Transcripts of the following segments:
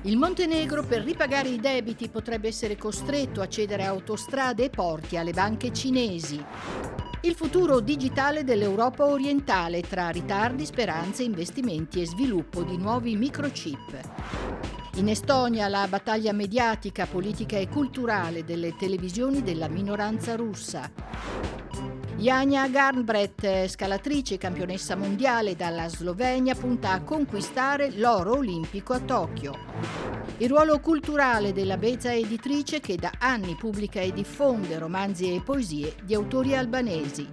Il Montenegro per ripagare i debiti potrebbe essere costretto a cedere autostrade e porti alle banche cinesi. Il futuro digitale dell'Europa orientale tra ritardi, speranze, investimenti e sviluppo di nuovi microchip. In Estonia la battaglia mediatica, politica e culturale delle televisioni della minoranza russa. Janja Garnbret, scalatrice e campionessa mondiale dalla Slovenia, punta a conquistare l'oro olimpico a Tokyo. Il ruolo culturale della Beza editrice che da anni pubblica e diffonde romanzi e poesie di autori albanesi.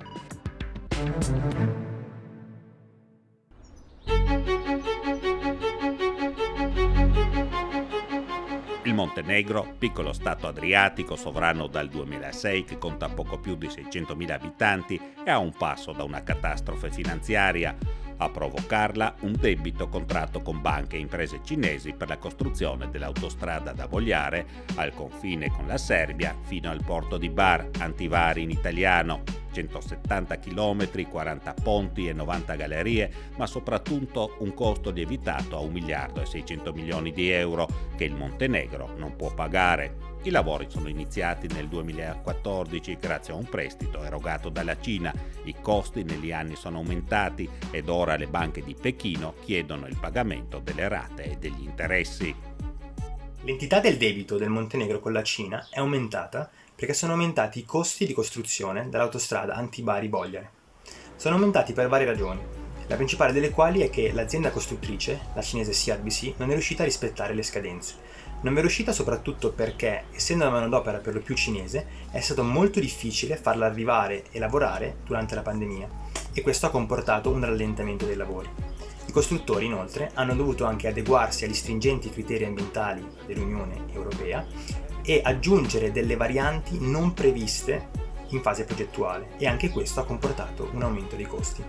Il Montenegro, piccolo stato adriatico sovrano dal 2006 che conta poco più di 600.000 abitanti, è a un passo da una catastrofe finanziaria. A provocarla un debito contratto con banche e imprese cinesi per la costruzione dell'autostrada da Vogliare al confine con la Serbia fino al porto di Bar, Antivari in italiano. 170 km, 40 ponti e 90 gallerie, ma soprattutto un costo lievitato a 1 miliardo e 600 milioni di euro che il Montenegro non può pagare. I lavori sono iniziati nel 2014 grazie a un prestito erogato dalla Cina. I costi negli anni sono aumentati ed ora le banche di Pechino chiedono il pagamento delle rate e degli interessi. L'entità del debito del Montenegro con la Cina è aumentata perché sono aumentati i costi di costruzione dell'autostrada Antibari-Bogliare. Sono aumentati per varie ragioni, la principale delle quali è che l'azienda costruttrice, la cinese CRBC, non è riuscita a rispettare le scadenze. Non è riuscita soprattutto perché, essendo una manodopera per lo più cinese, è stato molto difficile farla arrivare e lavorare durante la pandemia e questo ha comportato un rallentamento dei lavori. I costruttori, inoltre, hanno dovuto anche adeguarsi agli stringenti criteri ambientali dell'Unione Europea e aggiungere delle varianti non previste in fase progettuale e anche questo ha comportato un aumento dei costi.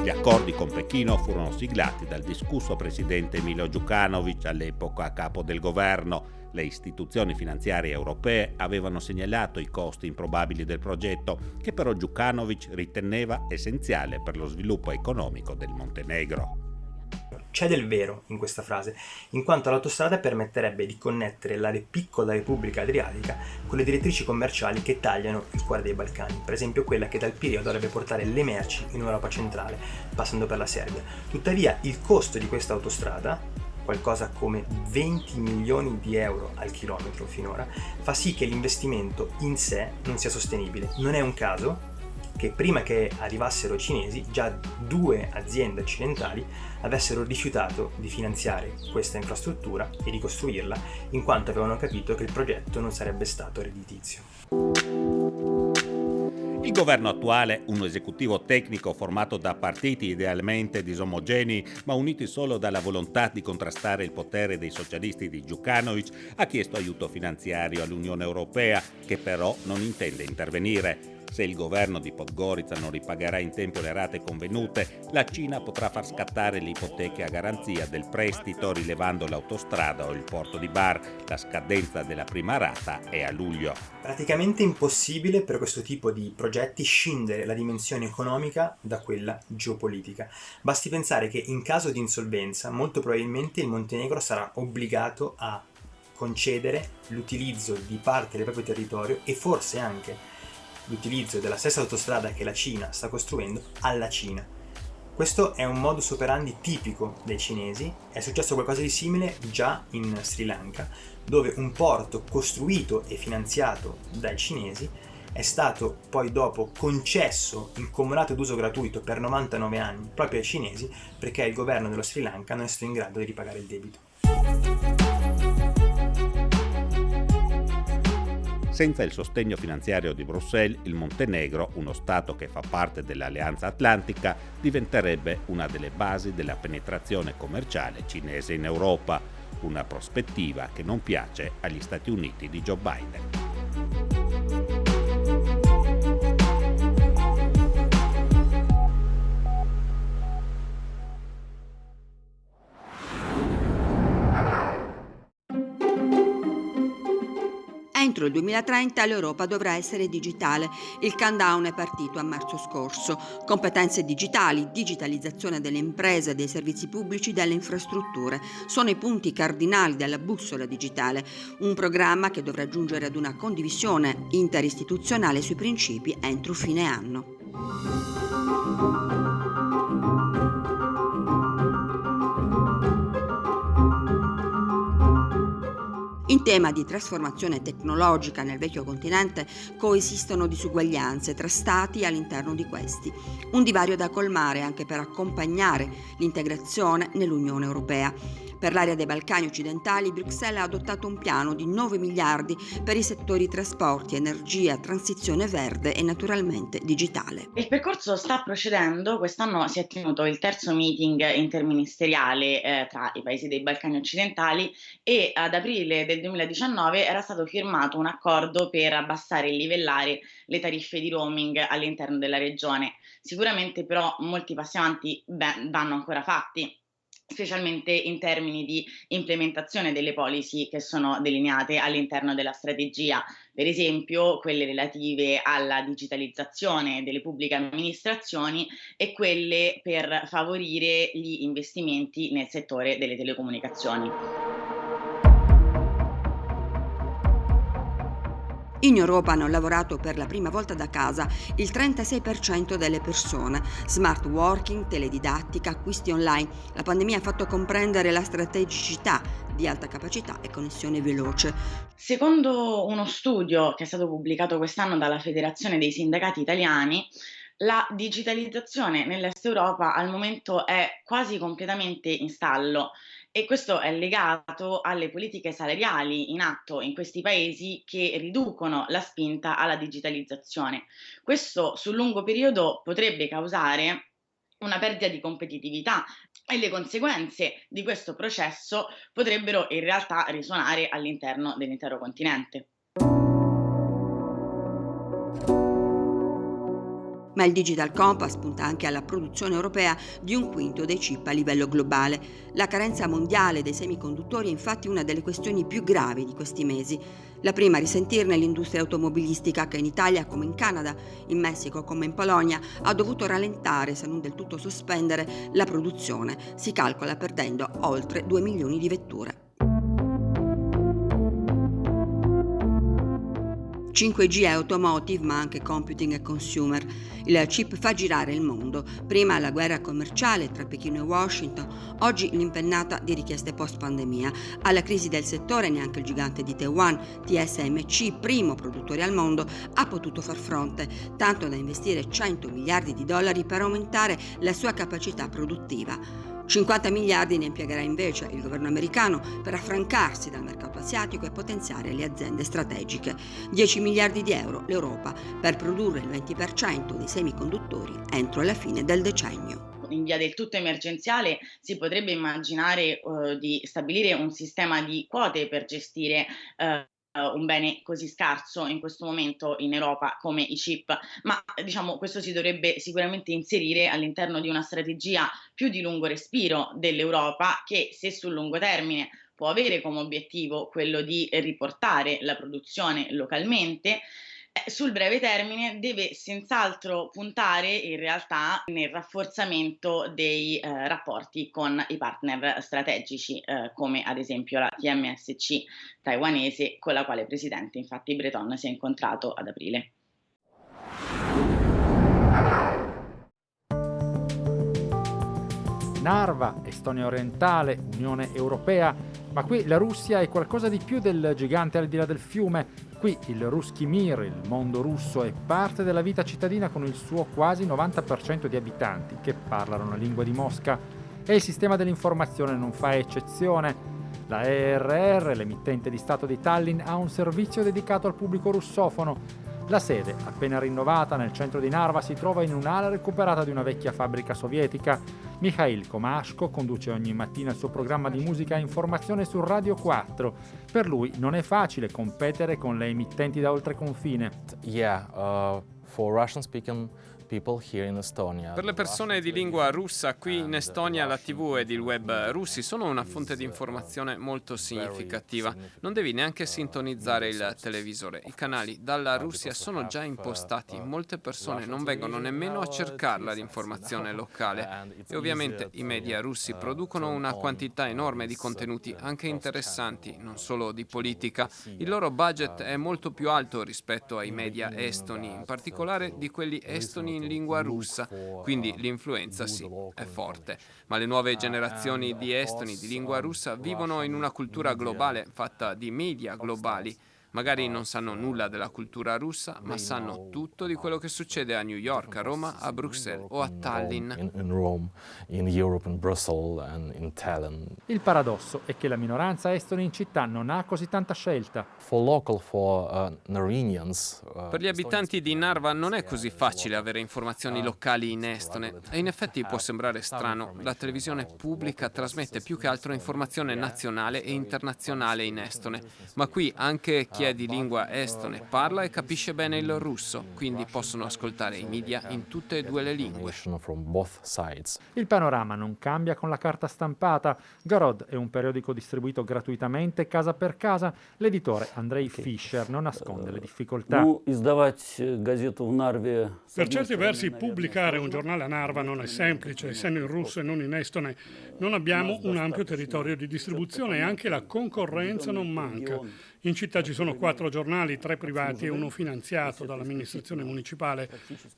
Gli accordi con Pechino furono siglati dal discusso presidente Milo Đukanović, all'epoca capo del governo. Le istituzioni finanziarie europee avevano segnalato i costi improbabili del progetto, che però Đukanović riteneva essenziale per lo sviluppo economico del Montenegro. C'è del vero in questa frase, in quanto l'autostrada permetterebbe di connettere la piccola Repubblica Adriatica con le direttrici commerciali che tagliano il cuore dei Balcani, per esempio quella che dal Pireo dovrebbe portare le merci in Europa centrale, passando per la Serbia. Tuttavia il costo di questa autostrada, qualcosa come 20 milioni di euro al chilometro finora, fa sì che l'investimento in sé non sia sostenibile. Non è un caso che prima che arrivassero i cinesi già 2 aziende occidentali avessero rifiutato di finanziare questa infrastruttura e di costruirla, in quanto avevano capito che il progetto non sarebbe stato redditizio. Il governo attuale, un esecutivo tecnico formato da partiti idealmente disomogenei ma uniti solo dalla volontà di contrastare il potere dei socialisti di Đukanović, ha chiesto aiuto finanziario all'Unione Europea, che però non intende intervenire. Se il governo di Podgorica non ripagherà in tempo le rate convenute, la Cina potrà far scattare le ipoteche a garanzia del prestito rilevando l'autostrada o il porto di Bar. La scadenza della prima rata è a luglio. Praticamente impossibile per questo tipo di progetti scindere la dimensione economica da quella geopolitica. Basti pensare che in caso di insolvenza molto probabilmente il Montenegro sarà obbligato a concedere l'utilizzo di parte del proprio territorio e forse anche l'utilizzo della stessa autostrada che la Cina sta costruendo alla Cina. Questo è un modus operandi tipico dei cinesi, è successo qualcosa di simile già in Sri Lanka, dove un porto costruito e finanziato dai cinesi è stato poi dopo concesso in comodato d'uso gratuito per 99 anni proprio ai cinesi perché il governo dello Sri Lanka non è stato in grado di ripagare il debito. Senza il sostegno finanziario di Bruxelles, il Montenegro, uno stato che fa parte dell'Alleanza Atlantica, diventerebbe una delle basi della penetrazione commerciale cinese in Europa, una prospettiva che non piace agli Stati Uniti di Joe Biden. Entro il 2030 l'Europa dovrà essere digitale. Il countdown è partito a marzo scorso. Competenze digitali, digitalizzazione delle imprese, dei servizi pubblici, delle infrastrutture sono i punti cardinali della bussola digitale, un programma che dovrà giungere ad una condivisione interistituzionale sui principi entro fine anno. In tema di trasformazione tecnologica nel vecchio continente coesistono disuguaglianze tra stati all'interno di questi, un divario da colmare anche per accompagnare l'integrazione nell'Unione Europea. Per l'area dei Balcani occidentali, Bruxelles ha adottato un piano di 9 miliardi per i settori trasporti, energia, transizione verde e naturalmente digitale. Il percorso sta procedendo. Quest'anno si è tenuto il terzo meeting interministeriale tra i paesi dei Balcani occidentali e ad aprile del 2019 era stato firmato un accordo per abbassare e livellare le tariffe di roaming all'interno della regione. Sicuramente però molti passi avanti vanno ancora fatti, specialmente in termini di implementazione delle policy che sono delineate all'interno della strategia, per esempio quelle relative alla digitalizzazione delle pubbliche amministrazioni e quelle per favorire gli investimenti nel settore delle telecomunicazioni. In Europa hanno lavorato per la prima volta da casa il 36% delle persone. Smart working, teledidattica, acquisti online. La pandemia ha fatto comprendere la strategicità di alta capacità e connessione veloce. Secondo uno studio che è stato pubblicato quest'anno dalla Federazione dei Sindacati Italiani, la digitalizzazione nell'Est Europa al momento è quasi completamente in stallo. E questo è legato alle politiche salariali in atto in questi paesi che riducono la spinta alla digitalizzazione. Questo sul lungo periodo potrebbe causare una perdita di competitività e le conseguenze di questo processo potrebbero in realtà risuonare all'interno dell'intero continente. Ma il Digital Compass punta anche alla produzione europea di un quinto dei chip a livello globale. La carenza mondiale dei semiconduttori è infatti una delle questioni più gravi di questi mesi. La prima a risentirne è l'industria automobilistica che in Italia come in Canada, in Messico come in Polonia ha dovuto rallentare, se non del tutto sospendere, la produzione. Si calcola perdendo oltre 2 milioni di vetture. 5G è automotive ma anche computing e consumer. Il chip fa girare il mondo. Prima la guerra commerciale tra Pechino e Washington, oggi l'impennata di richieste post-pandemia. Alla crisi del settore neanche il gigante di Taiwan, TSMC, primo produttore al mondo, ha potuto far fronte, tanto da investire 100 miliardi di dollari per aumentare la sua capacità produttiva. 50 miliardi ne impiegherà invece il governo americano per affrancarsi dal mercato asiatico e potenziare le aziende strategiche. 10 miliardi di euro l'Europa per produrre il 20% dei semiconduttori entro la fine del decennio. In via del tutto emergenziale si potrebbe immaginare di stabilire un sistema di quote per gestire un bene così scarso in questo momento in Europa come i chip, ma questo si dovrebbe sicuramente inserire all'interno di una strategia più di lungo respiro dell'Europa che, se sul lungo termine può avere come obiettivo quello di riportare la produzione localmente, sul breve termine deve senz'altro puntare in realtà nel rafforzamento dei rapporti con i partner strategici, come ad esempio la TMSC taiwanese, con la quale presidente infatti Breton si è incontrato ad aprile. Narva, Estonia orientale, Unione Europea, ma qui la Russia è qualcosa di più del gigante al di là del fiume. Qui il Ruskij Mir, il mondo russo, è parte della vita cittadina con il suo quasi 90% di abitanti che parlano la lingua di Mosca e il sistema dell'informazione non fa eccezione. La ERR, l'emittente di Stato di Tallinn, ha un servizio dedicato al pubblico russofono. La sede, appena rinnovata nel centro di Narva, si trova in un'ala recuperata di una vecchia fabbrica sovietica. Mikhail Komashko conduce ogni mattina il suo programma di musica e informazione su Radio 4. Per lui non è facile competere con le emittenti da oltreconfine. For Russian-speaking Per le persone di lingua russa qui in Estonia la TV ed il web russi sono una fonte di informazione molto significativa. Non devi neanche sintonizzare il televisore. I canali dalla Russia sono già impostati. Molte persone non vengono nemmeno a cercarla l'informazione locale. E ovviamente i media russi producono una quantità enorme di contenuti anche interessanti, non solo di politica. Il loro budget è molto più alto rispetto ai media estoni, in particolare di quelli estoni in lingua russa, quindi l'influenza sì, è forte. Ma le nuove generazioni di estoni di lingua russa vivono in una cultura globale fatta di media globali. Magari non sanno nulla della cultura russa, ma sanno tutto di quello che succede a New York, a Roma, a Bruxelles o a Tallinn. Il paradosso è che la minoranza estone in città non ha così tanta scelta. Per gli abitanti di Narva non è così facile avere informazioni locali in estone e in effetti può sembrare strano. La televisione pubblica trasmette più che altro informazione nazionale e internazionale in estone, ma qui anche chi è di lingua estone parla e capisce bene il russo, quindi possono ascoltare i media in tutte e due le lingue. Il panorama non cambia con la carta stampata. Garod è un periodico distribuito gratuitamente casa per casa. L'editore Andrei Fischer non nasconde le difficoltà. Per certi versi pubblicare un giornale a Narva non è semplice, essendo in russo e non in estone. Non abbiamo un ampio territorio di distribuzione e anche la concorrenza non manca. In città ci sono 4 giornali, 3 privati e uno finanziato dall'amministrazione municipale.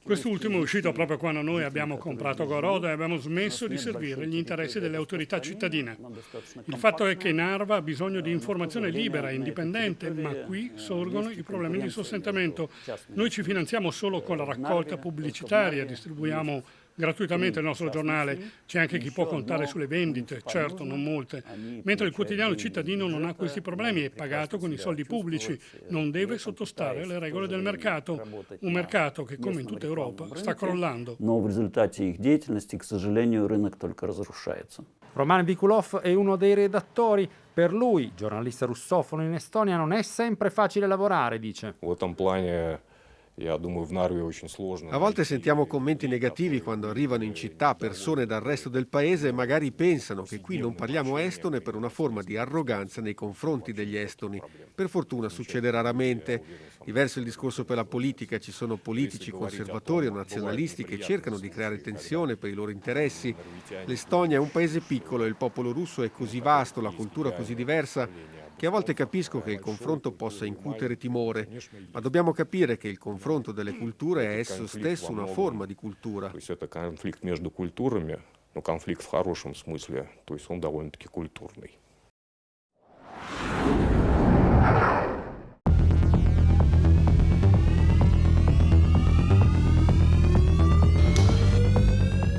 Quest'ultimo è uscito proprio quando noi abbiamo comprato Garod e abbiamo smesso di servire gli interessi delle autorità cittadine. Il fatto è che Narva ha bisogno di informazione libera e indipendente, ma qui sorgono i problemi di sostentamento. Noi ci finanziamo solo con la raccolta pubblicitaria, distribuiamo gratuitamente il nostro giornale, c'è anche chi può contare sulle vendite, certo non molte, mentre il quotidiano cittadino non ha questi problemi, è pagato con i soldi pubblici, non deve sottostare alle regole del mercato, un mercato che come in tutta Europa sta crollando. Roman Vikulov è uno dei redattori. Per lui, giornalista russofono in Estonia, non è sempre facile lavorare, dice. A volte sentiamo commenti negativi quando arrivano in città persone dal resto del paese e magari pensano che qui non parliamo estone per una forma di arroganza nei confronti degli estoni. Per fortuna succede raramente. Diverso il discorso per la politica, ci sono politici conservatori o nazionalisti che cercano di creare tensione per i loro interessi. L'Estonia è un paese piccolo e il popolo russo è così vasto, la cultura così diversa, che a volte capisco che il confronto possa incutere timore, ma dobbiamo capire che il confronto delle culture è esso stesso una forma di cultura. Конфликт в хорошем смысле, то есть он довольно-таки культурный.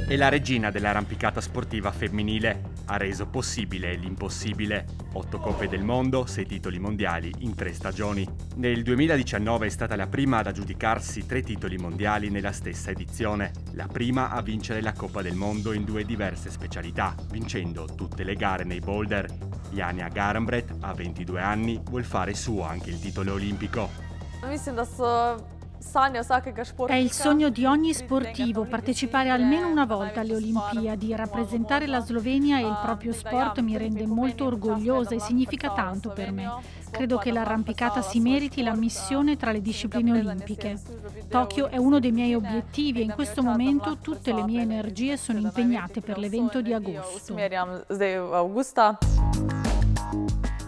È la regina dell'arrampicata sportiva femminile. Ha reso possibile l'impossibile. 8 coppe del mondo, 6 titoli mondiali in 3 stagioni. Nel 2019 è stata la prima ad aggiudicarsi 3 titoli mondiali nella stessa edizione. La prima a vincere la Coppa del Mondo in 2 diverse specialità, vincendo tutte le gare nei boulder. Janja Garnbret, a 22 anni, vuol fare suo anche il titolo olimpico. È il sogno di ogni sportivo partecipare almeno una volta alle Olimpiadi. Rappresentare la Slovenia e il proprio sport mi rende molto orgogliosa e significa tanto per me. Credo che l'arrampicata si meriti l'ammissione tra le discipline olimpiche. Tokyo è uno dei miei obiettivi e in questo momento tutte le mie energie sono impegnate per l'evento di agosto.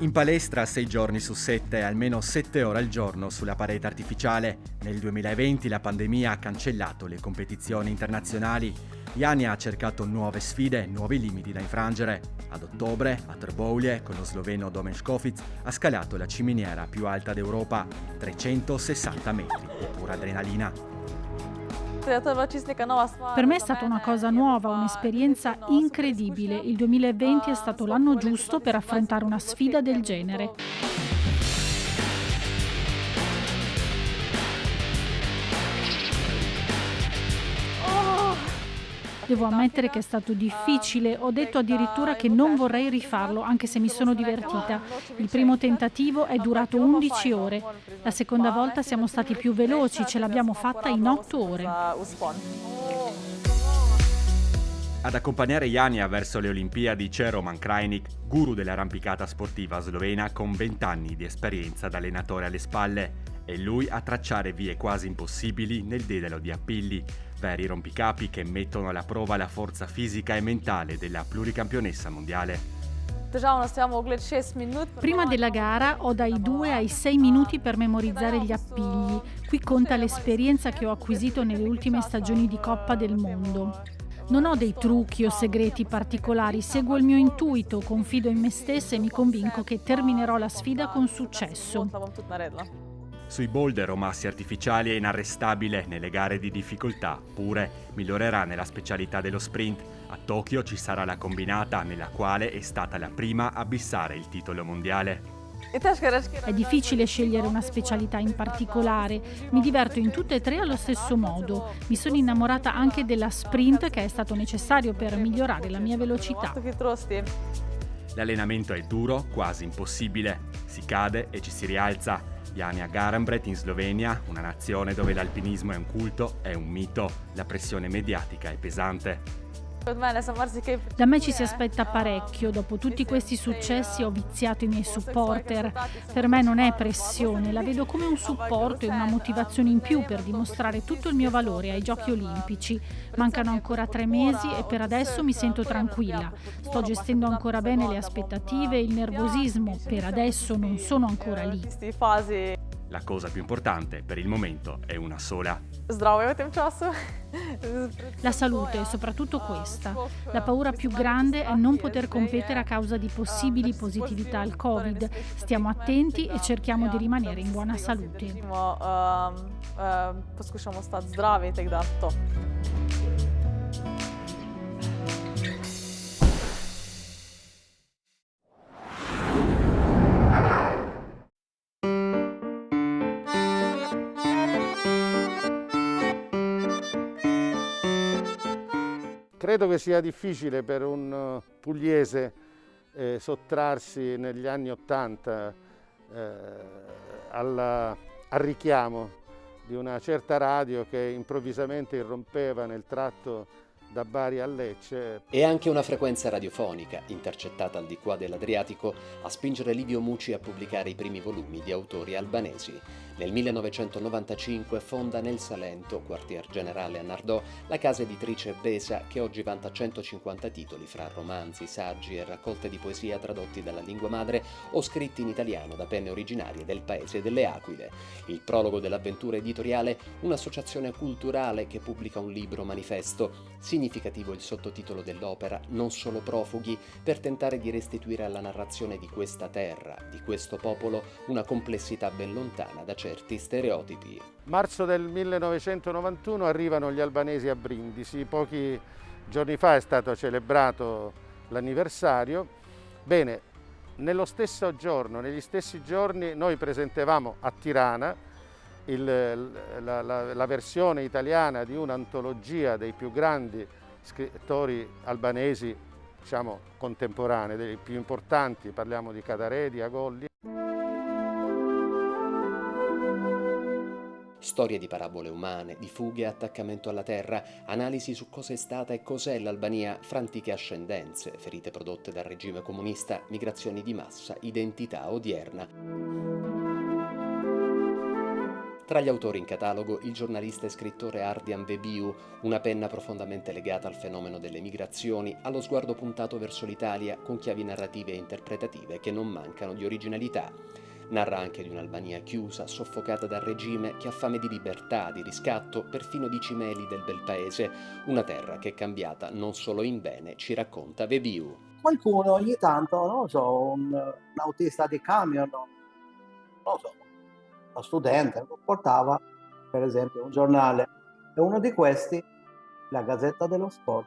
In palestra 6 giorni su 7, almeno 7 ore al giorno sulla parete artificiale. Nel 2020 la pandemia ha cancellato le competizioni internazionali. Janja ha cercato nuove sfide, nuovi limiti da infrangere. Ad ottobre, a Trbovlje, con lo sloveno Domen Škofic, ha scalato la ciminiera più alta d'Europa, 360 metri, pura adrenalina. Per me è stata una cosa nuova, un'esperienza incredibile. Il 2020 è stato l'anno giusto per affrontare una sfida del genere. Devo ammettere che è stato difficile, ho detto addirittura che non vorrei rifarlo, anche se mi sono divertita. Il primo tentativo è durato 11 ore, la seconda volta siamo stati più veloci, ce l'abbiamo fatta in 8 ore. Ad accompagnare Janja verso le Olimpiadi c'è Roman Krajnik, guru dell'arrampicata sportiva slovena con 20 anni di esperienza da allenatore alle spalle. È lui a tracciare vie quasi impossibili nel dedalo di Appilli, veri rompicapi che mettono alla prova la forza fisica e mentale della pluricampionessa mondiale. Prima della gara ho dai 2 ai 6 minuti per memorizzare gli appigli. Qui conta l'esperienza che ho acquisito nelle ultime stagioni di Coppa del Mondo. Non ho dei trucchi o segreti particolari, seguo il mio intuito, confido in me stessa e mi convinco che terminerò la sfida con successo. Sui boulder o massi artificiali è inarrestabile, nelle gare di difficoltà pure migliorerà nella specialità dello sprint. A Tokyo ci sarà la combinata, nella quale è stata la prima a bissare il titolo mondiale. È difficile scegliere una specialità in particolare, mi diverto in tutte e tre allo stesso modo. Mi sono innamorata anche della sprint, che è stato necessario per migliorare la mia velocità. L'allenamento è duro, quasi impossibile. Si cade e ci si rialza. Janja Garnbret in Slovenia, una nazione dove l'alpinismo è un culto, è un mito. La pressione mediatica è pesante. Da me ci si aspetta parecchio, dopo tutti questi successi ho viziato i miei supporter. Per me non è pressione, la vedo come un supporto e una motivazione in più per dimostrare tutto il mio valore ai Giochi Olimpici. Mancano ancora 3 mesi e per adesso mi sento tranquilla. Sto gestendo ancora bene le aspettative e il nervosismo, per adesso non sono ancora lì. La cosa più importante per il momento è una sola. La salute è soprattutto questa. La paura più grande è non poter competere a causa di possibili positività al Covid. Stiamo attenti e cerchiamo di rimanere in buona salute. Credo che sia difficile per un pugliese sottrarsi negli anni '80 al richiamo di una certa radio che improvvisamente irrompeva nel tratto da Bari a Lecce. E anche una frequenza radiofonica, intercettata al di qua dell'Adriatico, a spingere Livio Mucci a pubblicare i primi volumi di autori albanesi. Nel 1995 fonda nel Salento, quartier generale a Nardò, la casa editrice Besa, che oggi vanta 150 titoli fra romanzi, saggi e raccolte di poesia tradotti dalla lingua madre o scritti in italiano da penne originarie del Paese delle Aquile. Il prologo dell'avventura editoriale, un'associazione culturale che pubblica un libro manifesto. Significativo il sottotitolo dell'opera, Non solo profughi, per tentare di restituire alla narrazione di questa terra, di questo popolo, una complessità ben lontana da certi stereotipi. Marzo del 1991 arrivano gli albanesi a Brindisi, pochi giorni fa è stato celebrato l'anniversario. Bene, nello stesso giorno, negli stessi giorni, noi presentavamo a Tirana la versione italiana di un'antologia dei più grandi scrittori albanesi, diciamo contemporanei, dei più importanti, parliamo di Cadarè, Agolli. Storie di parabole umane, di fughe e attaccamento alla terra, analisi su cosa è stata e cos'è l'Albania fra antiche ascendenze, ferite prodotte dal regime comunista, migrazioni di massa, identità odierna. Tra gli autori in catalogo il giornalista e scrittore Ardian Vebiu, una penna profondamente legata al fenomeno delle migrazioni, allo sguardo puntato verso l'Italia con chiavi narrative e interpretative che non mancano di originalità. Narra anche di un'Albania chiusa, soffocata dal regime, che ha fame di libertà, di riscatto, perfino di cimeli del bel paese, una terra che è cambiata non solo in bene, ci racconta Vebiu. Qualcuno ogni tanto, non lo so, un autista di camion, non lo so, uno studente, portava per esempio un giornale, e uno di questi, la Gazzetta dello Sport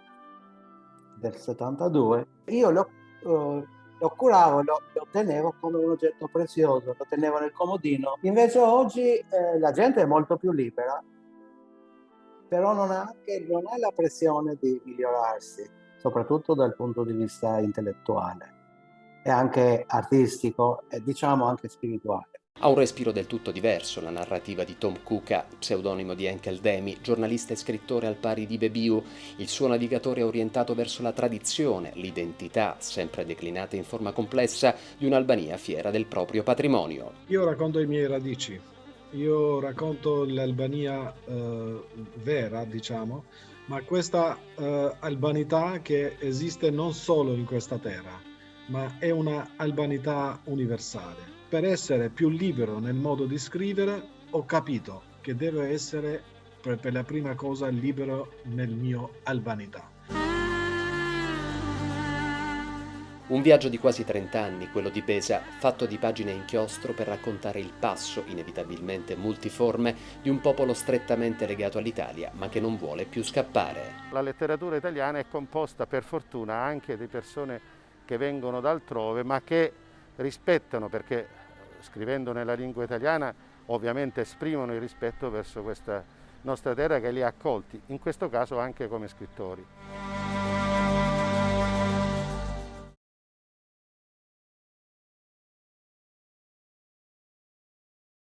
del 72, io lo curavo, lo tenevo come un oggetto prezioso, lo tenevo nel comodino. Invece oggi la gente è molto più libera, però non ha la pressione di migliorarsi, soprattutto dal punto di vista intellettuale e anche artistico e diciamo anche spirituale. Ha un respiro del tutto diverso la narrativa di Tom Kuka, pseudonimo di Enkel Demi, giornalista e scrittore al pari di Bebiu. Il suo navigatore è orientato verso la tradizione, l'identità, sempre declinata in forma complessa, di un'Albania fiera del proprio patrimonio. Io racconto i miei radici, io racconto l'Albania vera, diciamo, ma questa albanità che esiste non solo in questa terra, ma è una albanità universale. Per essere più libero nel modo di scrivere, ho capito che devo essere per la prima cosa libero nel mio albanità. Un viaggio di quasi 30 anni, quello di Besa, fatto di pagine a inchiostro per raccontare il passo, inevitabilmente multiforme, di un popolo strettamente legato all'Italia, ma che non vuole più scappare. La letteratura italiana è composta, per fortuna, anche di persone che vengono da altrove, ma che rispettano, perché scrivendo nella lingua italiana ovviamente esprimono il rispetto verso questa nostra terra che li ha accolti, in questo caso anche come scrittori.